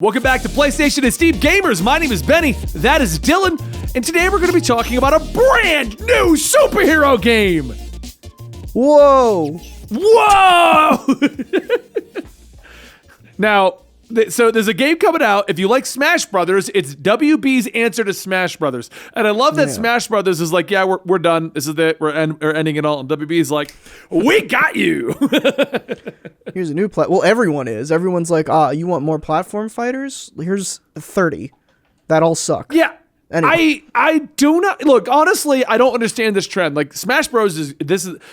Welcome back to PlayStation and Steam Gamers. My name is Benny. That is Dylan. And today we're going to be talking about a brand new superhero game. Whoa. Now, so there's a game coming out. If you like Smash Brothers, it's WB's answer to Smash Brothers. And I love that Smash Brothers is like, yeah, we're done. This is it. We're ending it all. And WB's like, we got you. Here's a new well, everyone is. Everyone's like, you want more platform fighters? Here's 30. That all suck. Yeah. Anyway. I do not look, honestly, I don't understand this trend. Like Smash Bros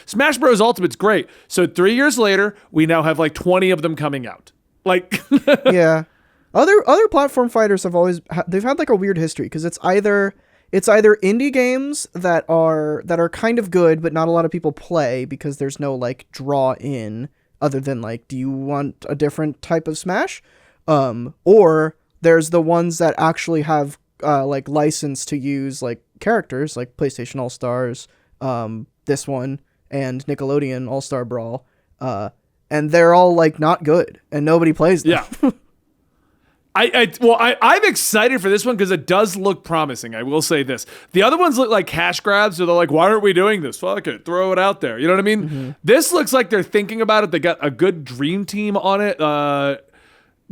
Smash Bros Ultimate's great. So 3 years later, we now have like 20 of them coming out. Like yeah. Other platform fighters have always they've had like a weird history because it's either indie games that are kind of good but not a lot of people play because there's no like draw in other than like, do you want a different type of Smash? Or there's the ones that actually have like license to use like characters like PlayStation All-Stars, this one, and Nickelodeon All-Star Brawl, and they're all like not good and nobody plays them. Yeah. I'm excited for this one because it does look promising. I will say this. The other ones look like cash grabs, so they're like, why aren't we doing this? Fuck it. Throw it out there. You know what I mean? Mm-hmm. This looks like they're thinking about it. They got a good dream team on it.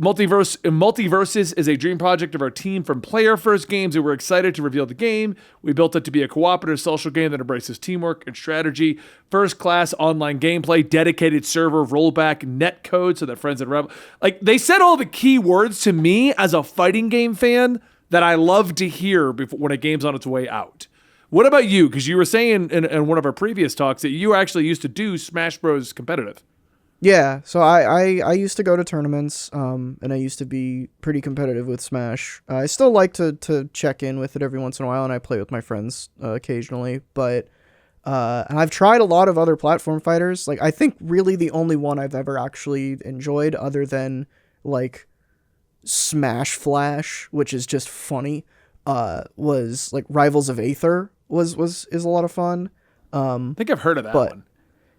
Multiverses is a dream project of our team from Player First Games, and we're excited to reveal the game. We built it to be a cooperative social game that embraces teamwork and strategy, first-class online gameplay, dedicated server rollback, netcode so that friends and rebel... Like, they said all the key words to me as a fighting game fan that I love to hear when a game's on its way out. What about you? Because you were saying in one of our previous talks that you actually used to do Smash Bros. Competitive. Yeah, so I used to go to tournaments, and I used to be pretty competitive with Smash. I still like to check in with it every once in a while, and I play with my friends occasionally. But and I've tried a lot of other platform fighters. Like I think really the only one I've ever actually enjoyed, other than like Smash Flash, which is just funny, was like Rivals of Aether is a lot of fun. I think I've heard of that one.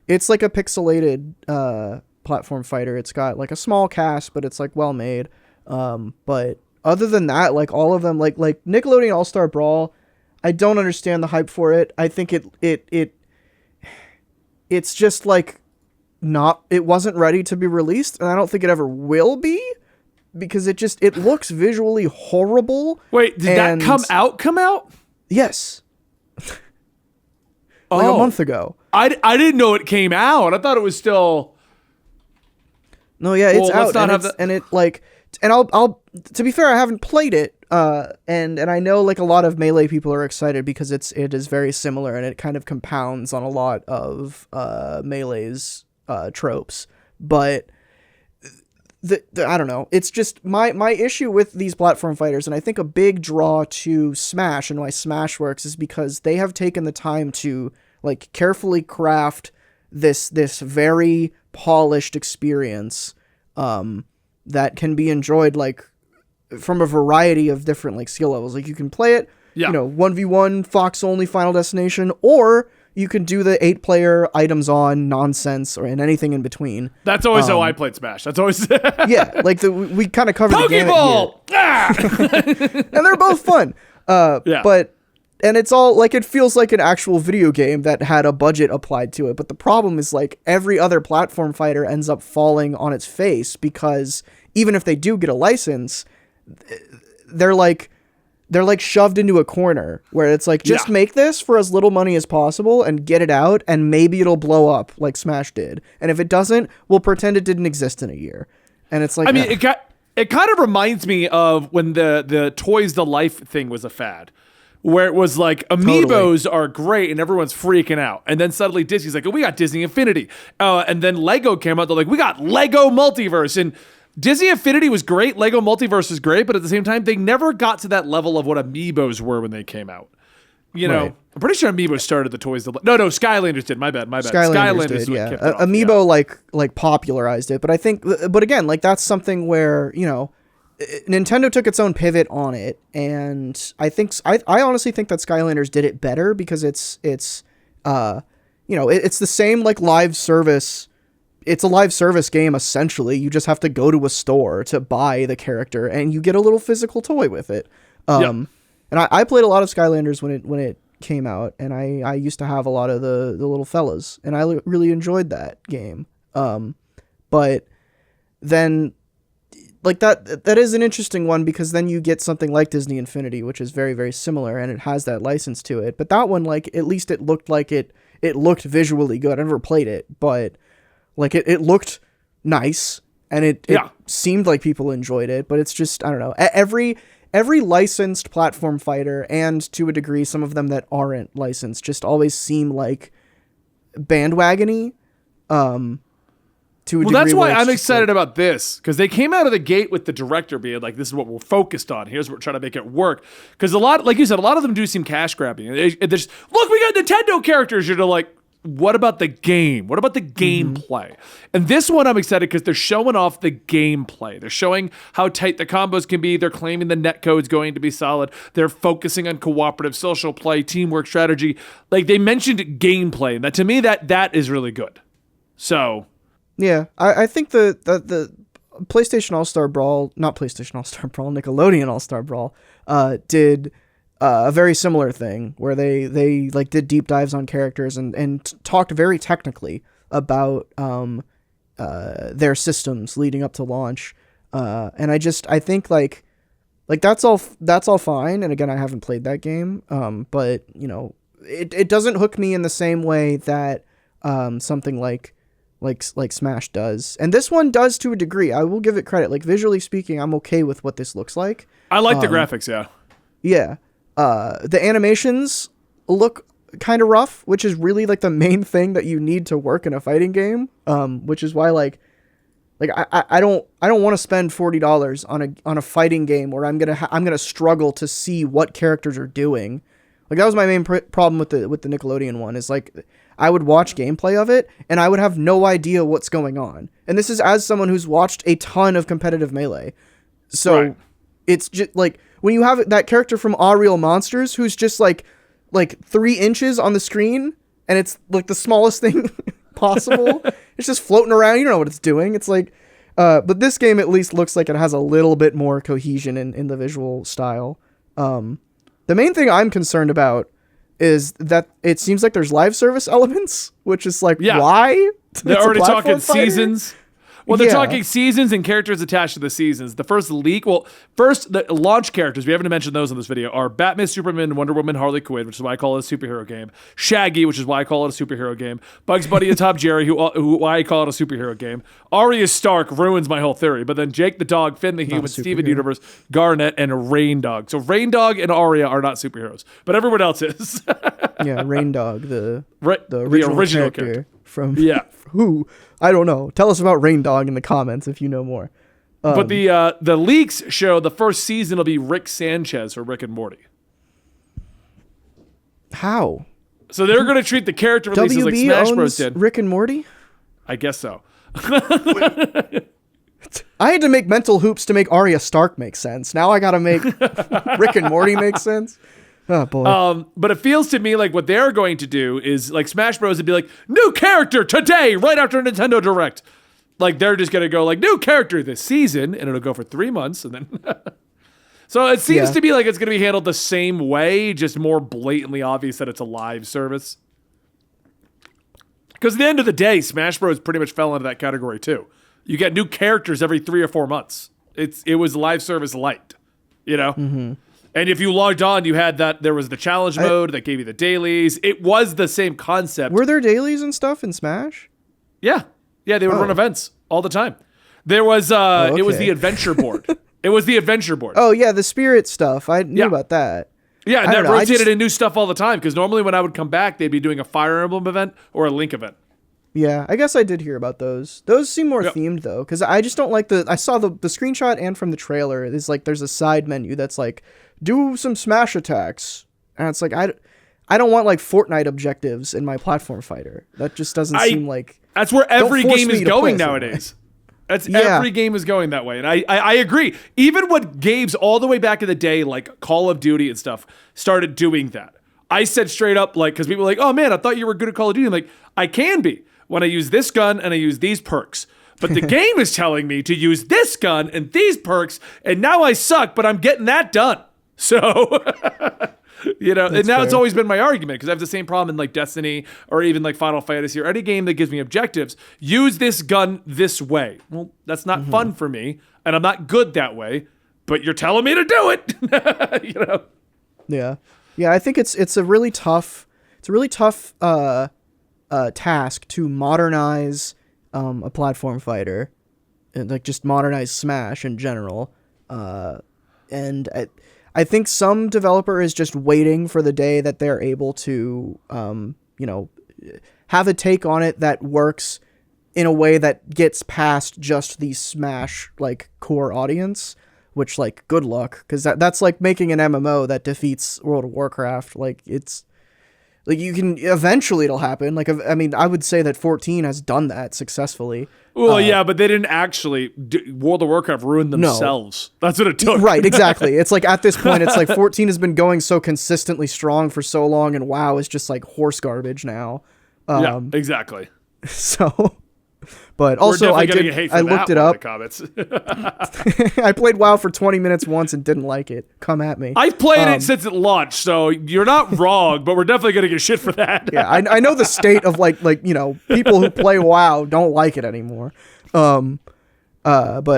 It's like a pixelated platform fighter. It's got like a small cast, but it's like well made. But other than that, like all of them, like Nickelodeon All-Star Brawl, I don't understand the hype for it. I think it's just like it wasn't ready to be released, and I don't think it ever will be because it looks visually horrible. Wait, did that come out? Yes. Like a month ago. I didn't know it came out. I thought it was still. No, yeah, it's out, and I'll to be fair, I haven't played it, and I know like a lot of Melee people are excited because it is very similar and it kind of compounds on a lot of Melee's tropes, but I don't know. It's just my issue with these platform fighters, and I think a big draw to Smash and why Smash works is because they have taken the time to like carefully craft this very polished experience that can be enjoyed like from a variety of different like skill levels. Like you can play it, 1v1 Fox only Final Destination, or you can do the 8-player items on nonsense or in anything in between. That's always how I played Smash. That's always yeah. Like we kind of covered Pokeball, and they're both fun. And it's all like it feels like an actual video game that had a budget applied to it. But the problem is like every other platform fighter ends up falling on its face because even if they do get a license, they're like shoved into a corner where it's like, just make this for as little money as possible and get it out, and maybe it'll blow up like Smash did. And if it doesn't, we'll pretend it didn't exist in a year. And it's like, I mean, it kind of reminds me of when the Toys to Life thing was a fad, where it was like amiibos are great and everyone's freaking out. And then suddenly Disney's like, oh, we got Disney Infinity. And then Lego came out. They're like, we got Lego Multiverse. And Disney Infinity was great. Lego Multiverse was great. But at the same time, they never got to that level of what amiibos were when they came out. You know, right. I'm pretty sure amiibo started the Toys. No, Skylanders did. My bad. Skylanders did, yeah. Amiibo like popularized it. But I think, but again, like that's something where, Nintendo took its own pivot on it, and I honestly think that Skylanders did it better because it's the same like live service it's a live service game essentially. You just have to go to a store to buy the character, and you get a little physical toy with it. And I played a lot of Skylanders when it came out, and I used to have a lot of the little fellas, and I really enjoyed that game. But then, like, that is an interesting one, because then you get something like Disney Infinity, which is very, very similar, and it has that license to it. But that one, like, at least it looked like it looked visually good. I never played it, but like it looked nice, and it seemed like people enjoyed it. But it's just, I don't know. Every licensed platform fighter, and to a degree some of them that aren't licensed, just always seem like bandwagony. To a degree, that's why I'm excited about this, because they came out of the gate with the director being like, this is what we're focused on. Here's what we're trying to make it work. Because a lot, like you said, a lot of them do seem cash grabbing. They're just, look, we got Nintendo characters. You're like, what about the game? What about the gameplay? And this one I'm excited because they're showing off the gameplay. They're showing how tight the combos can be. They're claiming the netcode's going to be solid. They're focusing on cooperative social play, teamwork, strategy. Like, they mentioned gameplay, and that, to me, that is really good. So... yeah, I think the PlayStation All-Star Brawl, not PlayStation All-Star Brawl, Nickelodeon All-Star Brawl, did a very similar thing where they like did deep dives on characters and talked very technically about their systems leading up to launch. And I think like that's all fine. And again, I haven't played that game, but you know, it doesn't hook me in the same way that something like Smash does. And this one does to a degree. I will give it credit. Like, visually speaking, I'm okay with what this looks like. I like the graphics, yeah. Yeah. The animations look kind of rough, which is really like the main thing that you need to work in a fighting game. Which is why I don't want to spend $40 on a fighting game where I'm gonna struggle to see what characters are doing. Like, that was my main problem with the Nickelodeon one, is like, I would watch gameplay of it and I would have no idea what's going on. And this is as someone who's watched a ton of competitive Melee. So It's just like, when you have that character from All Real Monsters who's just like 3 inches on the screen, and it's like the smallest thing possible. It's just floating around. You don't know what it's doing. It's like, but this game at least looks like it has a little bit more cohesion in the visual style. The main thing I'm concerned about is that it seems like there's live service elements, which is like, why? They're already talking seasons. Well, they're talking seasons and characters attached to the seasons. The first the launch characters, we haven't mentioned those in this video, are Batman, Superman, Wonder Woman, Harley Quinn, which is why I call it a superhero game. Shaggy, which is why I call it a superhero game. Bugs Bunny and Tom Jerry, why I call it a superhero game. Arya Stark ruins my whole theory. But then Jake the Dog, Finn the Human, Steven Universe, Garnet, and Rain Dog. So Rain Dog and Arya are not superheroes, but everyone else is. Yeah, Rain Dog, the original character from who? I don't know. Tell us about Rain Dog in the comments if you know more. But the leaks show the first season will be Rick Sanchez for Rick and Morty. How? So they're going to treat the character releases like Smash Bros. Did. Rick and Morty? I guess so. I had to make mental hoops to make Arya Stark make sense. Now I got to make Rick and Morty make sense. Oh boy. But it feels to me like what they're going to do is like Smash Bros. Would be like, new character today, right after Nintendo Direct. Like, they're just going to go like, new character this season, and it'll go for 3 months, and then... So it seems to be like it's going to be handled the same way, just more blatantly obvious that it's a live service. Because at the end of the day, Smash Bros. Pretty much fell into that category too. You get new characters every 3 or 4 months. It was live service light, you know? Mm-hmm. And if you logged on, you had that, there was the challenge mode that gave you the dailies. It was the same concept. Were there dailies and stuff in Smash? Yeah. Yeah, they would run events all the time. There was, it was the adventure board. It was the adventure board. Oh, yeah, the spirit stuff. I knew about that. Yeah, and that rotated in new stuff all the time, because normally when I would come back, they'd be doing a Fire Emblem event or a Link event. Yeah, I guess I did hear about those. Those seem more themed, though, because I just don't like I saw the screenshot and from the trailer, it's like there's a side menu that's like, do some smash attacks. And it's like, I don't want like Fortnite objectives in my platform fighter. That just doesn't seem like... That's where every game is going nowadays. Every game is going that way. And I agree. Even when games all the way back in the day, like Call of Duty and stuff, started doing that. I said straight up, like, because people were like, oh man, I thought you were good at Call of Duty. I'm like, I can be. when I use this gun and I use these perks. But the game is telling me to use this gun and these perks, and now I suck, but I'm getting that done. So, and now fair. It's always been my argument, because I have the same problem in like Destiny or even like Final Fantasy or any game that gives me objectives. Use this gun this way. Well, that's not fun for me, and I'm not good that way, but you're telling me to do it. Yeah. Yeah, I think it's a really tough task to modernize a platform fighter, and like just modernize Smash in general. And I think some developer is just waiting for the day that they're able to, have a take on it that works in a way that gets past just the Smash like core audience. Which, like, good luck, because that's like making an MMO that defeats World of Warcraft. Like, it's like eventually it'll happen. Like, I mean, I would say that 14 has done that successfully. Well, yeah, but they didn't actually. World of Warcraft ruined themselves. No. That's what it took. Right, exactly. It's like at this point, it's like 14 has been going so consistently strong for so long, and WoW is just like horse garbage now. Yeah, exactly. So. But also, I looked it up. I played WoW for 20 minutes once and didn't like it. Come at me. I've played it since it launched, so you're not wrong. But we're definitely gonna get shit for that. Yeah, I know the state of like people who play WoW don't like it anymore. But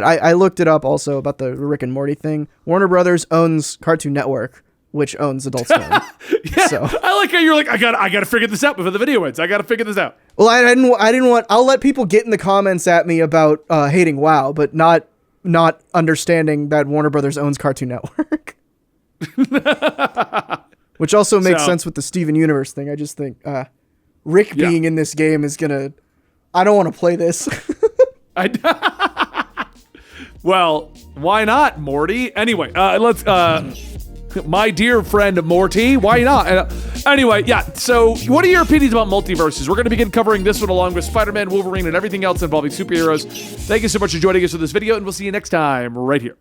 I looked it up also about the Rick and Morty thing. Warner Brothers owns Cartoon Network, which owns Adult Swim. Yeah, so. I like how you're like, I got to figure this out before the video ends. I got to figure this out. Well, I didn't want. I'll let people get in the comments at me about hating WoW, but not understanding that Warner Brothers owns Cartoon Network. Which also makes sense with the Steven Universe thing. I just think Rick being in this game is gonna. I don't want to play this. Well, why not, Morty? Anyway, let's. My dear friend Morty, why not? Anyway, yeah, so what are your opinions about multiverses? We're going to begin covering this one along with Spider-Man, Wolverine, and everything else involving superheroes. Thank you so much for joining us for this video, and we'll see you next time right here.